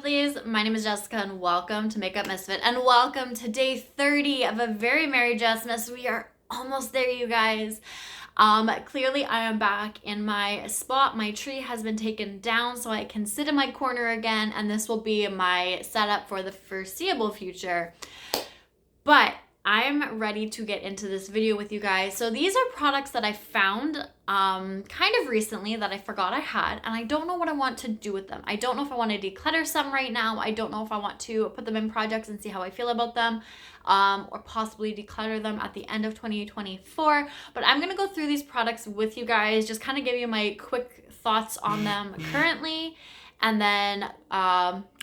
lovelies, my name is Jessica and welcome to Makeup Misfit and welcome to day 30 of a very merry Jessmas. We are almost there, you guys. Clearly I am back in my spot. My tree has been taken down so I can sit in my corner again, and this will be my setup for the foreseeable future. But I'm ready to get into this video with you guys. So these are products that I found kind of recently that I forgot I had, and I don't know what I want to do with them. I don't know if I want to declutter some right now. I don't know if I want to put them in projects and see how I feel about them, or possibly declutter them at the end of 2024. But I'm going to go through these products with you guys, just kind of give you my quick thoughts on them currently, and then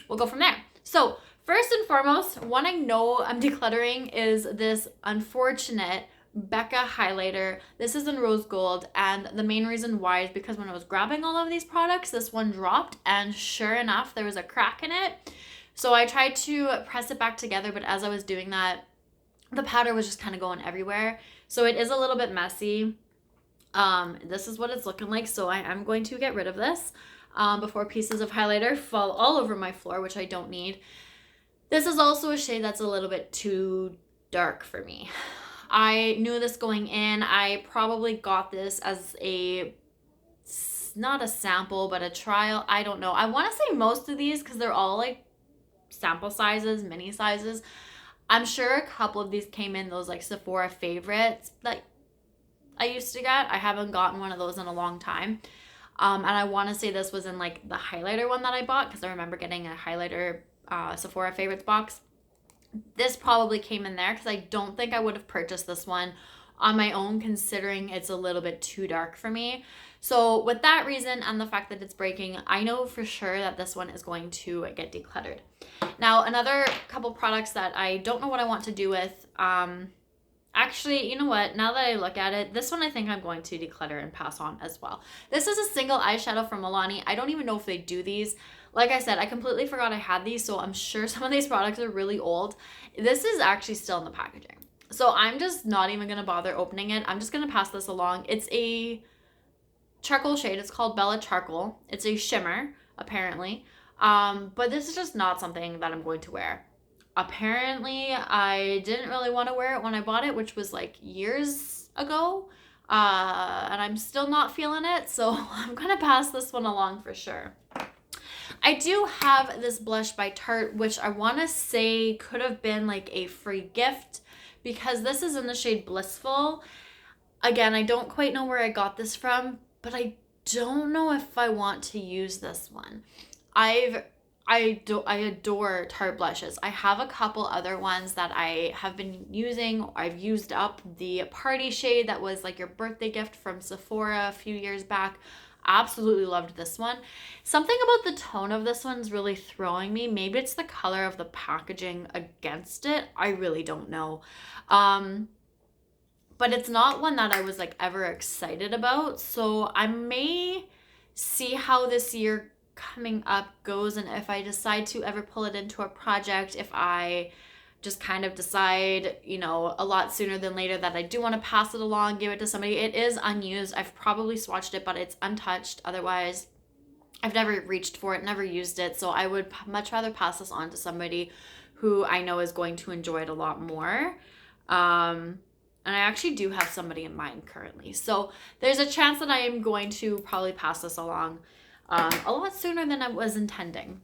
we'll go from there. So first and foremost, one I know I'm decluttering is this unfortunate Becca highlighter. This is in rose gold, and the main reason why is because when I was grabbing all of these products, this one dropped, and sure enough, there was a crack in it. So I tried to press it back together, but as I was doing that, the powder was just kind of going everywhere. So it is a little bit messy. This is what it's looking like, so I am going to get rid of this before pieces of highlighter fall all over my floor, which I don't need. This is also a shade that's a little bit too dark for me. I knew this going in. I probably got this as not a sample, but a trial. I don't know. I want to say most of these, because they're all like sample sizes, mini sizes. I'm sure a couple of these came in those like Sephora favorites that I used to get. I haven't gotten one of those in a long time. And I want to say this was in like the highlighter one that I bought, because I remember getting a highlighter Sephora favorites box. This probably came in there, because I don't think I would have purchased this one on my own, considering it's a little bit too dark for me. So with that reason and the fact that it's breaking, I know for sure that this one is going to get decluttered. Now, another couple products that I don't know what I want to do with, actually, you know what? Now that I look at it, this one I think I'm going to declutter and pass on as well. This is a single eyeshadow from Milani. I don't even know if they do these. Like I said, I completely forgot I had these, so I'm sure some of these products are really old. This is actually still in the packaging, so I'm just not even going to bother opening it. I'm just going to pass this along. It's a charcoal shade. It's called Bella Charcoal. It's a shimmer, apparently. But this is just not something that I'm going to wear. Apparently, I didn't really want to wear it when I bought it, which was like years ago. And I'm still not feeling it, so I'm going to pass this one along for sure. I do have this blush by Tarte, which I want to say could have been like a free gift, because this is in the shade Blissful. Again, I don't quite know where I got this from, but I don't know if I want to use this one. I adore Tarte blushes. I have a couple other ones that I have been using. I've used up the party shade that was like your birthday gift from Sephora a few years back. Absolutely loved this one. Something about the tone of this one's really throwing me. Maybe it's the color of the packaging against it. I really don't know. But it's not one that I was like ever excited about. So I may see how this year coming up goes, and if I decide to ever pull it into a project, if I just kind of decide, you know, a lot sooner than later that I do want to pass it along, give it to somebody. It is unused. I've probably swatched it, but it's untouched. Otherwise, I've never reached for it, never used it. So I would much rather pass this on to somebody who I know is going to enjoy it a lot more. And I actually do have somebody in mind currently. So there's a chance that I am going to probably pass this along a lot sooner than I was intending.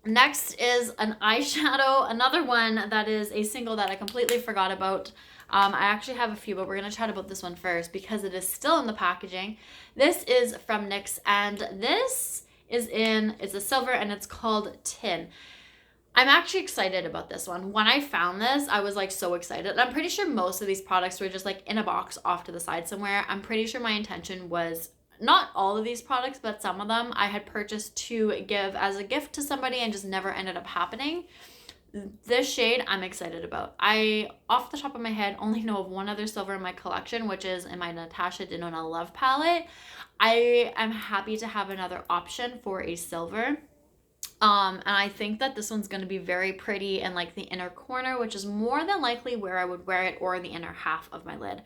Next is an eyeshadow, another one that is a single that I completely forgot about. I actually have a few, but we're going to chat about this one first because it is still in the packaging. This is from NYX, and this is it's a silver, and it's called Tin. I'm actually excited about this one. When I found this, I was like so excited. I'm pretty sure most of these products were just like in a box off to the side somewhere. I'm pretty sure my intention was not all of these products, but some of them I had purchased to give as a gift to somebody and just never ended up happening. This shade I'm excited about. I, off the top of my head, only know of one other silver in my collection, which is in my Natasha Denona Love palette. I am happy to have another option for a silver. And I think that this one's going to be very pretty in like the inner corner, which is more than likely where I would wear it, or the inner half of my lid.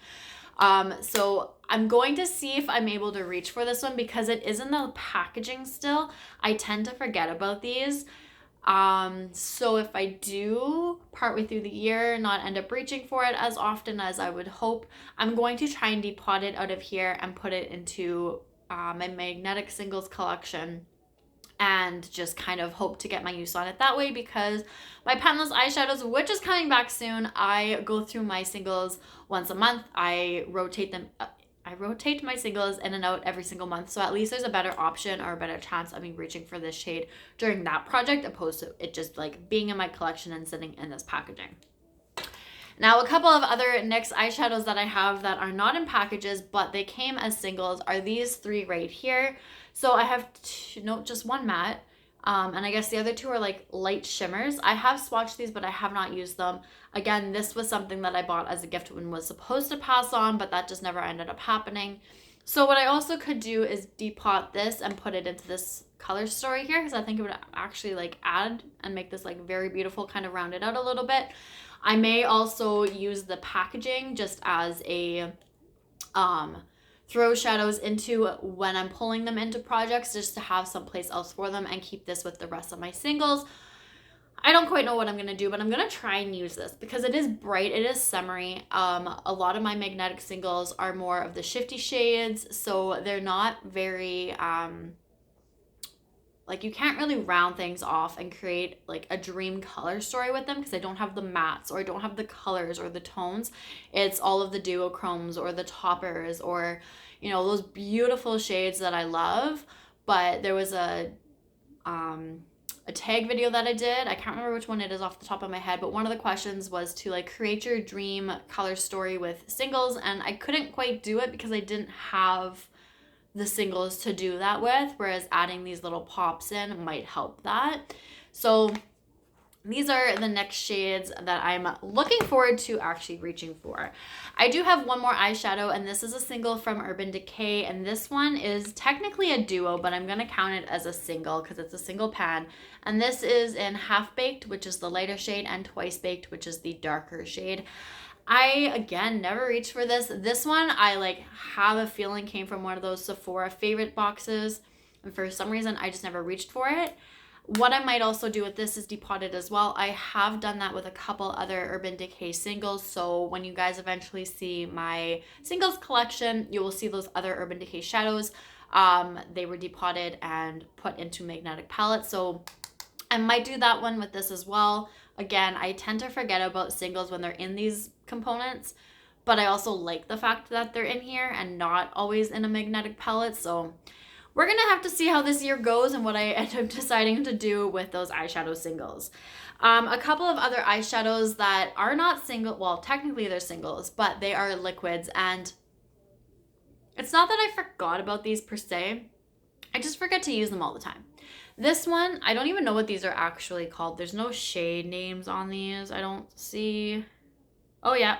So I'm going to see if I'm able to reach for this one because it is in the packaging still. I tend to forget about these. So if I do partway through the year not end up reaching for it as often as I would hope, I'm going to try and depot it out of here and put it into my magnetic singles collection, and just kind of hope to get my use on it that way, because my penless eyeshadows, which is coming back soon, I go through my singles once a month. I rotate them. I rotate my singles in and out every single month, so at least there's a better option or a better chance of me reaching for this shade during that project, opposed to it just like being in my collection and sitting in this packaging. Now, a couple of other NYX eyeshadows that I have that are not in packages, but they came as singles, are these three right here. So I have just one matte, and I guess the other two are like light shimmers. I have swatched these, but I have not used them. Again, this was something that I bought as a gift and was supposed to pass on, but that just never ended up happening. So what I also could do is depot this and put it into this color story here, because I think it would actually like add and make this like very beautiful, kind of round it out a little bit. I may also use the packaging just as a throw shadows into when I'm pulling them into projects, just to have someplace else for them, and keep this with the rest of my singles. I don't quite know what I'm going to do, but I'm going to try and use this because it is bright, it is summery. A lot of my magnetic singles are more of the shifty shades, so they're not very like, you can't really round things off and create like a dream color story with them, because I don't have the mattes, or I don't have the colors or the tones. It's all of the duochromes or the toppers, or, you know, those beautiful shades that I love. But there was a tag video that I did. I can't remember which one it is off the top of my head, but one of the questions was to like create your dream color story with singles, and I couldn't quite do it because I didn't have the singles to do that with, whereas adding these little pops in might help that. So these are the next shades that I'm looking forward to actually reaching for. I do have one more eyeshadow, and this is a single from Urban Decay, and this one is technically a duo, but I'm going to count it as a single because it's a single pan. And this is in Half Baked, which is the lighter shade, and Twice Baked, which is the darker shade. I, again, never reached for this. This one, I like have a feeling came from one of those Sephora favorite boxes, and for some reason, I just never reached for it. What I might also do with this is depot it as well. I have done that with a couple other Urban Decay singles, so when you guys eventually see my singles collection, you will see those other Urban Decay shadows. They were depotted and put into magnetic palettes, so I might do that one with this as well. Again, I tend to forget about singles when they're in these components, but I also like the fact that they're in here and not always in a magnetic palette. So we're gonna have to see how this year goes and what I end up deciding to do with those eyeshadow singles. A couple of other eyeshadows that are not single, well, technically they're singles, but they are liquids, and it's not that I forgot about these per se, I just forget to use them all the time. This one, I don't even know what these are actually called. There's no shade names on these. I don't see. Oh, yeah.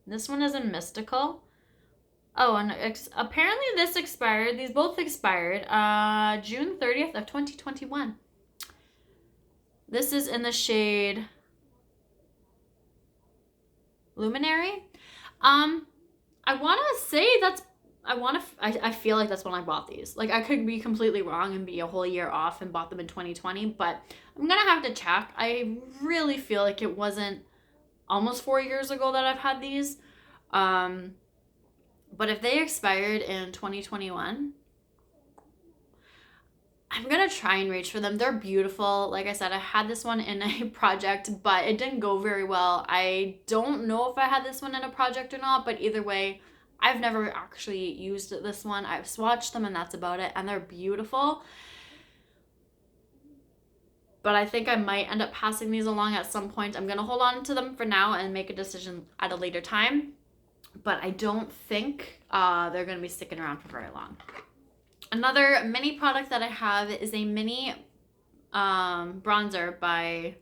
This one is in Mystical. Oh, and apparently this expired. These both expired June 30th of 2021. This is in the shade Luminary. I want to say that's I feel like that's when I bought these. Like, I could be completely wrong and be a whole year off and bought them in 2020, but I'm gonna have to check. I really feel like it wasn't almost 4 years ago that I've had these. But if they expired in 2021, I'm gonna try and reach for them. They're beautiful. Like I said, I had this one in a project, but it didn't go very well. I don't know if I had this one in a project or not, but either way, I've never actually used this one. I've swatched them and that's about it, and they're beautiful. But I think I might end up passing these along at some point. I'm gonna hold on to them for now and make a decision at a later time, but I don't think they're gonna be sticking around for very long. Another mini product that I have is a mini bronzer by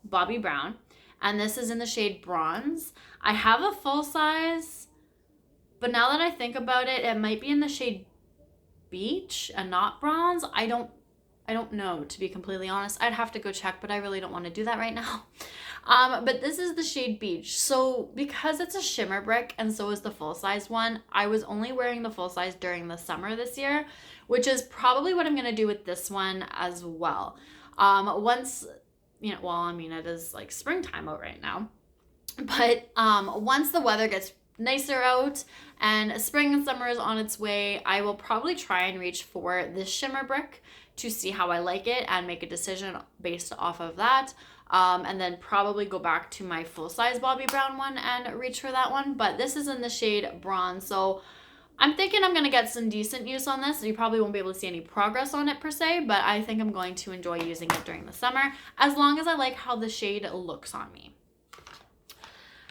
Bobbi Brown, and this is in the shade Bronze. I have a full size, but now that I think about it, it might be in the shade Beach and not Bronze. I don't know, to be completely honest. I'd have to go check, but I really don't want to do that right now. But this is the shade Beach. So because it's a shimmer brick and so is the full size one, I was only wearing the full size during the summer this year, which is probably what I'm going to do with this one as well. Once you know, well, I mean, it is like springtime out right now. But once the weather gets nicer out and spring and summer is on its way, I will probably try and reach for this shimmer brick to see how I like it and make a decision based off of that. And then probably go back to my full-size Bobbi Brown one and reach for that one. But this is in the shade Bronze, so I'm thinking I'm going to get some decent use on this. You probably won't be able to see any progress on it per se, but I think I'm going to enjoy using it during the summer, as long as I like how the shade looks on me.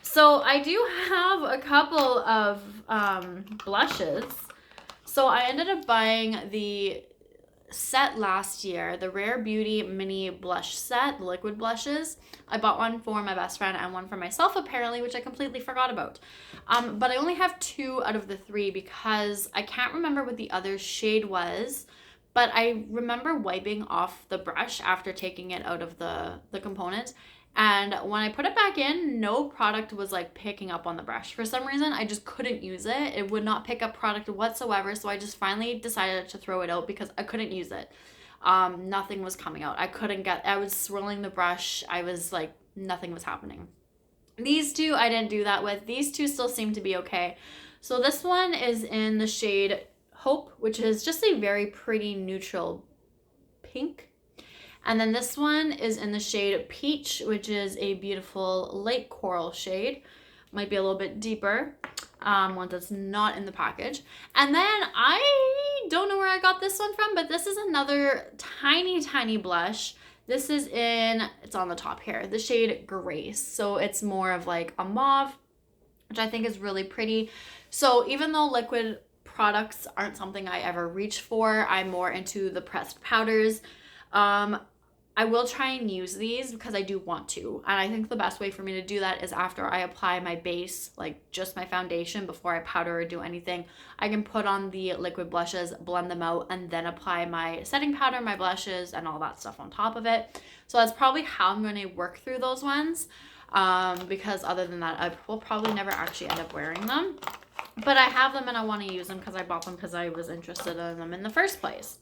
So I do have a couple of blushes. So I ended up buying the set last year, the Rare Beauty mini blush set, the liquid blushes. I bought one for my best friend and one for myself apparently, which I completely forgot about. But I only have 2 out of the 3 because I can't remember what the other shade was, but I remember wiping off the brush after taking it out of the component. And when I put it back in, no product was like picking up on the brush. For some reason, I just couldn't use it. It would not pick up product whatsoever. So I just finally decided to throw it out because I couldn't use it. Nothing was coming out. I was swirling the brush. I was like, nothing was happening. These 2, I didn't do that with. These 2 still seem to be okay. So this one is in the shade Hope, which is just a very pretty neutral pink. And then this one is in the shade Peach, which is a beautiful light coral shade. Might be a little bit deeper, one that's not in the package. And then I don't know where I got this one from, but this is another tiny, tiny blush. This is it's on the top here, the shade Grace. So it's more of like a mauve, which I think is really pretty. So even though liquid products aren't something I ever reach for, I'm more into the pressed powders. I will try and use these because I do want to. And I think the best way for me to do that is after I apply my base, like just my foundation, before I powder or do anything. I can put on the liquid blushes, blend them out, and then apply my setting powder, my blushes, and all that stuff on top of it. So that's probably how I'm going to work through those ones. Because other than that, I will probably never actually end up wearing them. But I have them and I want to use them because I bought them because I was interested in them in the first place.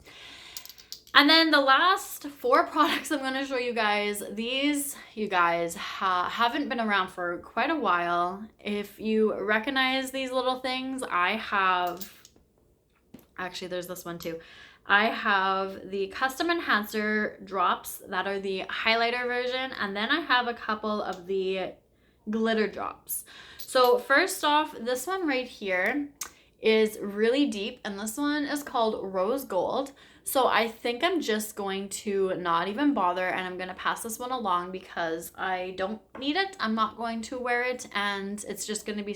And then the last 4 products I'm going to show you guys, these, you guys, haven't been around for quite a while. If you recognize these little things, I have, actually there's this one too. I have the Custom Enhancer drops that are the highlighter version, and then I have a couple of the glitter drops. So first off, this one right here is really deep, and this one is called Rose Gold. So I think I'm just going to not even bother, and I'm going to pass this one along because I don't need it. I'm not going to wear it, and it's just going to be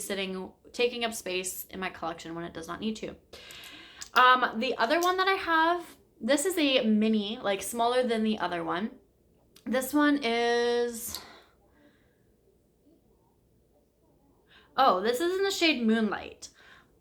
taking up space in my collection when it does not need to. The other one that I have, this is a mini, like smaller than the other one. This one is, this is in the shade Moonlight.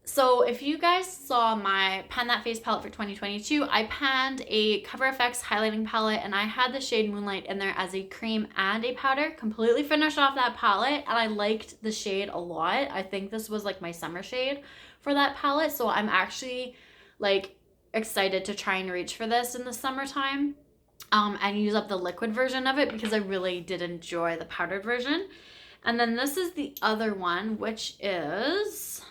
So if you guys saw my Pan That Face palette for 2022, I panned a Cover FX highlighting palette, and I had the shade Moonlight in there as a cream and a powder. Completely finished off that palette, and I liked the shade a lot. I think this was like my summer shade for that palette, so I'm actually like excited to try and reach for this in the summertime and use up the liquid version of it because I really did enjoy the powdered version. And then this is the other one, which is...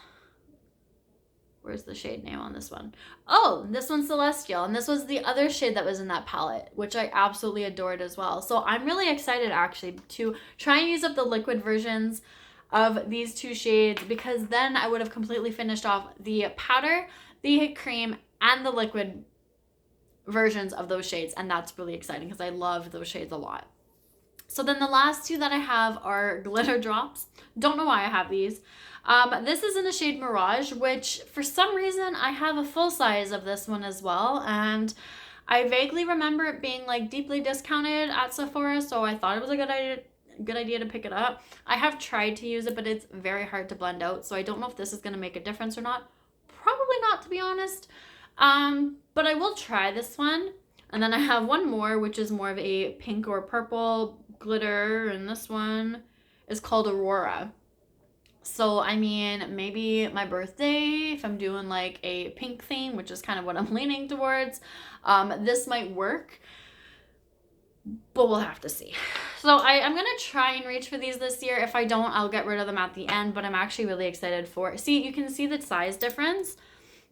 where's the shade name on this one? Oh, this one's Celestial, and this was the other shade that was in that palette, which I absolutely adored as well. So I'm really excited actually to try and use up the liquid versions of these 2 shades, because then I would have completely finished off the powder, the cream, and the liquid versions of those shades, and that's really exciting because I love those shades a lot. So then the last 2 that I have are glitter drops. Don't know why I have these. This is in the shade Mirage, which for some reason I have a full size of this one as well, and I vaguely remember it being like deeply discounted at Sephora, so I thought it was a good idea to pick it up. I have tried to use it, but it's very hard to blend out, so I don't know if this is going to make a difference or not. Probably not, to be honest. But I will try this one. And then I have one more, which is more of a pink or purple glitter, and this one is called Aurora. So, I mean, maybe my birthday, if I'm doing like a pink theme, which is kind of what I'm leaning towards, this might work. but we'll have to see. So I'm going to try and reach for these this year. If I don't, I'll get rid of them at the end, but I'm actually really excited for it. See, you can see the size difference.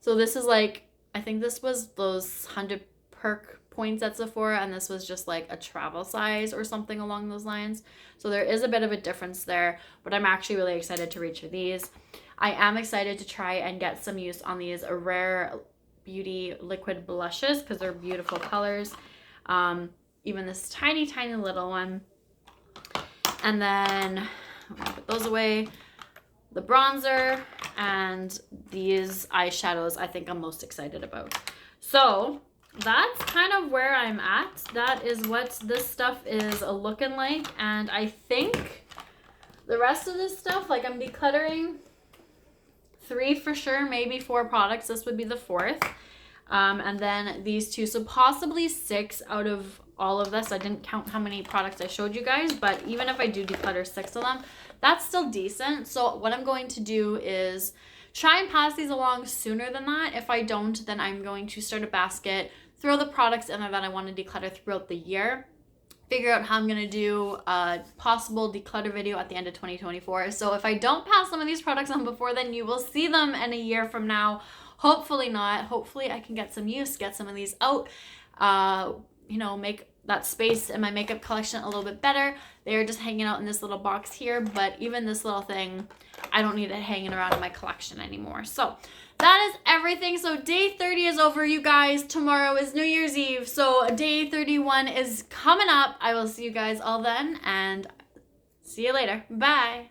So this is like, I think this was those 100 perk points at Sephora, and this was just like a travel size or something along those lines. So there is a bit of a difference there, but I'm actually really excited to reach for these. I am excited to try and get some use on these Rare Beauty liquid blushes because they're beautiful colors. Even this tiny, tiny little one. And then I'm gonna put those away. The bronzer and these eyeshadows I think I'm most excited about. So that's kind of where I'm at. That is what this stuff is looking like. And I think the rest of this stuff, like I'm decluttering 3 for sure, maybe 4 products. This would be the 4th. And then these 2, so possibly 6 out of all of this. I didn't count how many products I showed you guys, but even if I do declutter 6 of them, that's still decent. So what I'm going to do is try and pass these along sooner than that. If I don't, then I'm going to start a basket, throw the products in there that I want to declutter throughout the year, figure out how I'm going to do a possible declutter video at the end of 2024. So if I don't pass some of these products on before then, you will see them in a year from now. Hopefully not. Hopefully I can get some use, get some of these out, you know, make that space in my makeup collection a little bit better. They're just hanging out in this little box here, but even this little thing, I don't need it hanging around in my collection anymore. So that is everything. So day 30 is over, you guys. Tomorrow is New Year's Eve. So day 31 is coming up. I will see you guys all then, and see you later. Bye.